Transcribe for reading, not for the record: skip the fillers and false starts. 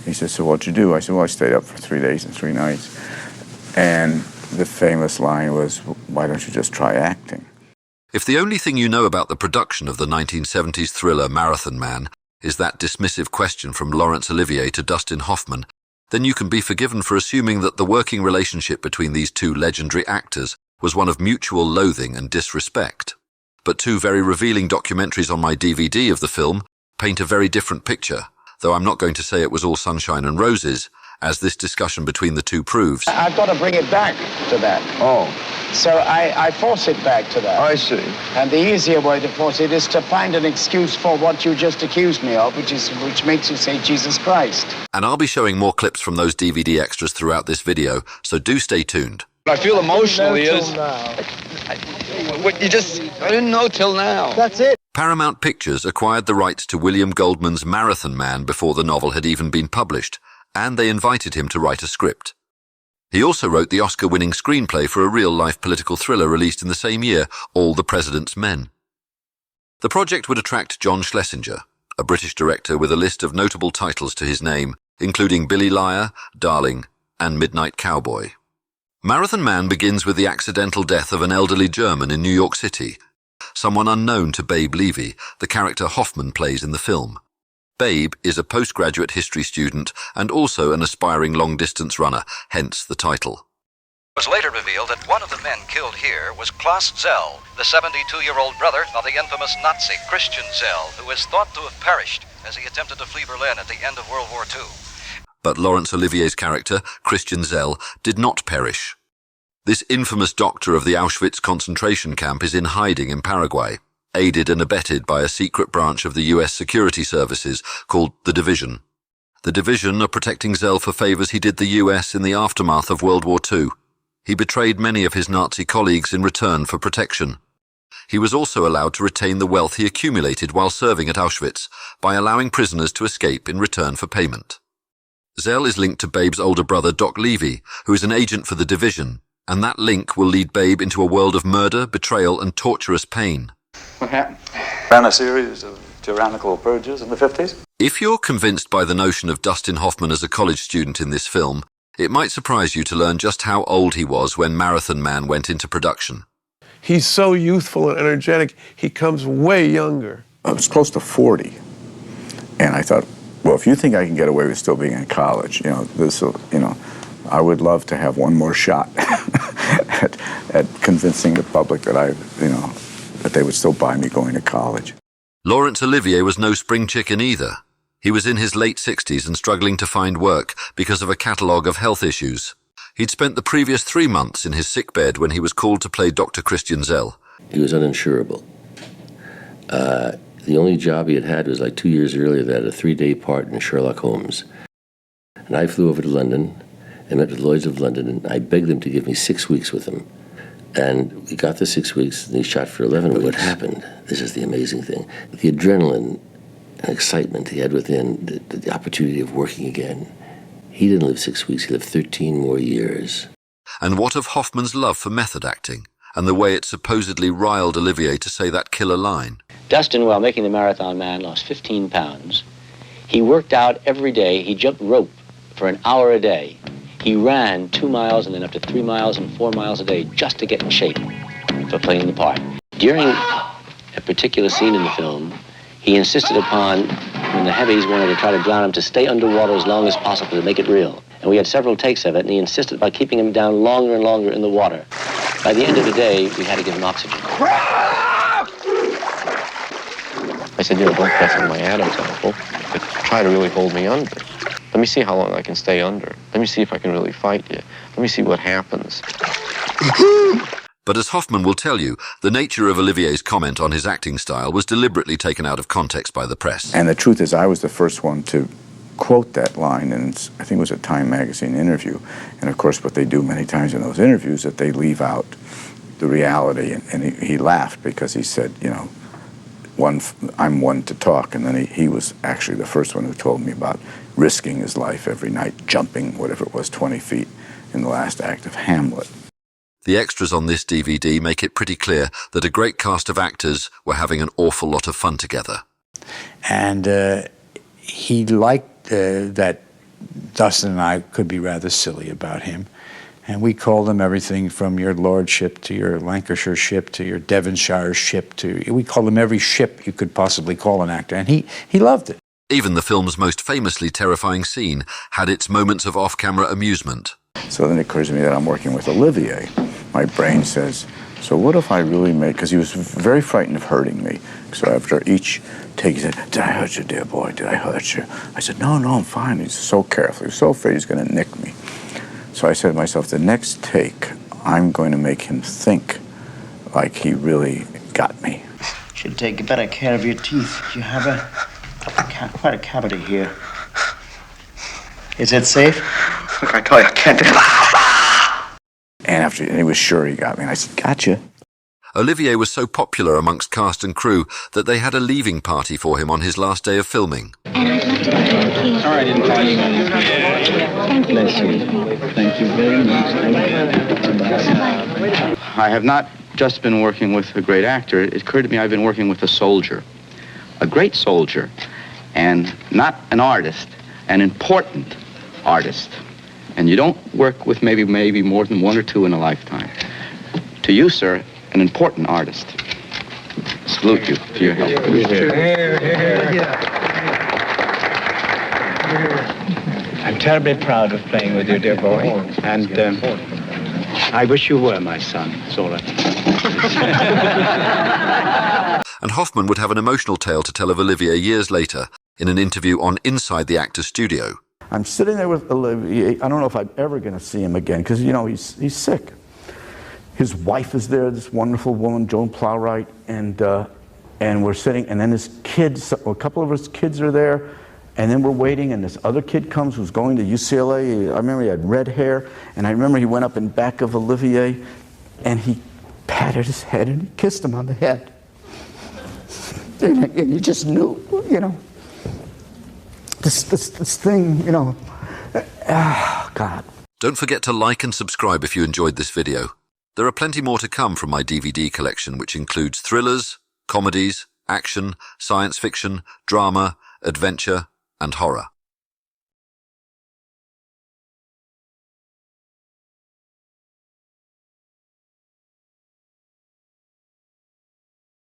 He said, so what'd you do? I said, well, I stayed up for 3 days and 3 nights. And the famous line was, why don't you just try acting? If the only thing you know about the production of the 1970s thriller Marathon Man is that dismissive question from Laurence Olivier to Dustin Hoffman, then you can be forgiven for assuming that the working relationship between these two legendary actors was one of mutual loathing and disrespect. But 2 very revealing documentaries on my DVD of the film paint a very different picture, though I'm not going to say it was all sunshine and roses, as this discussion between the two proves. I've got to bring it back to that. Oh. So I force it back to that. I see. And the easier way to force it is to find an excuse for what you just accused me of, which makes you say Jesus Christ. And I'll be showing more clips from those DVD extras throughout this video, so do stay tuned. I feel emotionally I didn't know till now. That's it. Paramount Pictures acquired the rights to William Goldman's Marathon Man before the novel had even been published, and they invited him to write a script. He also wrote the Oscar-winning screenplay for a real-life political thriller released in the same year, All the President's Men. The project would attract John Schlesinger, a British director with a list of notable titles to his name, including Billy Liar, Darling, and Midnight Cowboy. Marathon Man begins with the accidental death of an elderly German in New York City, someone unknown to Babe Levy, the character Hoffman plays in the film. Babe is a postgraduate history student and also an aspiring long-distance runner, hence the title. It was later revealed that one of the men killed here was Klaus Szell, the 72-year-old brother of the infamous Nazi Christian Szell, who is thought to have perished as he attempted to flee Berlin at the end of World War II. But Laurence Olivier's character, Christian Szell, did not perish. This infamous doctor of the Auschwitz concentration camp is in hiding in Paraguay, aided and abetted by a secret branch of the US security services called the Division. The Division are protecting Szell for favors he did the US in the aftermath of World War II. He betrayed many of his Nazi colleagues in return for protection. He was also allowed to retain the wealth he accumulated while serving at Auschwitz by allowing prisoners to escape in return for payment. Szell is linked to Babe's older brother, Doc Levy, who is an agent for the Division, and that link will lead Babe into a world of murder, betrayal, and torturous pain. What happened? Ran a series of tyrannical purges in the 50s. If you're convinced by the notion of Dustin Hoffman as a college student in this film, it might surprise you to learn just how old he was when Marathon Man went into production. He's so youthful and energetic, he comes way younger. I was close to 40, and I thought, well, if you think I can get away with still being in college, I would love to have one more shot at convincing the public that that they would still buy me going to college. Laurence Olivier was no spring chicken either. He was in his late 60s and struggling to find work because of a catalogue of health issues. He'd spent the previous 3 months in his sickbed when he was called to play Dr. Christian Szell. He was uninsurable. The only job he had had was like 2 years earlier that a 3-day part in Sherlock Holmes. And I flew over to London and met with Lloyd's of London, and I begged them to give me 6 weeks with him. And we got the 6 weeks, and he shot for 11 weeks. What happened, this is the amazing thing, the adrenaline and excitement he had within, the opportunity of working again. He didn't live 6 weeks, he lived 13 more years. And what of Hoffman's love for method acting, and the way it supposedly riled Olivier to say that killer line? Dustin, while making The Marathon Man, lost 15 pounds. He worked out every day. He jumped rope for an hour a day. He ran 2 miles and then up to 3 miles and 4 miles a day just to get in shape for playing the part. During a particular scene in the film, he insisted upon, when the heavies wanted to try to drown him, to stay underwater as long as possible to make it real. And we had several takes of it, and he insisted about keeping him down longer and longer in the water. By the end of the day, we had to give him oxygen. I said, don't press on my Adam's apple, but try to really hold me under. Let me see how long I can stay under. Let me see if I can really fight you. Let me see what happens. But as Hoffman will tell you, the nature of Olivier's comment on his acting style was deliberately taken out of context by the press. And the truth is, I was the first one to quote that line, and I think it was a Time magazine interview. And of course, what they do many times in those interviews is that they leave out the reality. And he laughed because he said, I'm one to talk. And then he was actually the first one who told me about risking his life every night, jumping, whatever it was, 20 feet in the last act of Hamlet. The extras on this DVD make it pretty clear that a great cast of actors were having an awful lot of fun together. And he liked that Dustin and I could be rather silly about him. And we called him everything from your lordship to your Lancashire ship to your Devonshire ship we called him every ship you could possibly call an actor. And he loved it. Even the film's most famously terrifying scene had its moments of off-camera amusement. So then it occurs to me that I'm working with Olivier. My brain says, so what if I really make, because he was very frightened of hurting me. So after each take, he said, did I hurt you, dear boy? Did I hurt you? I said, no, I'm fine. He's so careful. He was so afraid he's going to nick me. So I said to myself, the next take, I'm going to make him think like he really got me. Should take better care of your teeth. You have quite a cavity here. Is it safe? Look, I tell you, I can't do it. And he was sure he got me. And I said, gotcha. Olivier was so popular amongst cast and crew that they had a leaving party for him on his last day of filming. Sorry I didn't call you. Bless you. Thank you very much. I have not just been working with a great actor. It occurred to me I've been working with a soldier. A great soldier. And not an artist. An important artist. And you don't work with maybe more than one or two in a lifetime. To you, sir, an important artist. Salute you for your help. I'm terribly proud of playing with you, dear boy. And I wish you were my son, Zola. And Hoffman would have an emotional tale to tell of Olivier years later in an interview on Inside the Actor's Studio. I'm sitting there with Olivier. I don't know if I'm ever going to see him again because, you know, he's sick. His wife is there, this wonderful woman, Joan Plowright, and we're sitting, and then his kids, a couple of his kids are there, and then we're waiting, and this other kid comes who's going to UCLA. I remember he had red hair, and I remember he went up in back of Olivier, and he patted his head, and he kissed him on the head. And you just knew, you know, this thing, you know, God. Don't forget to like and subscribe if you enjoyed this video. There are plenty more to come from my DVD collection, which includes thrillers, comedies, action, science fiction, drama, adventure, and horror.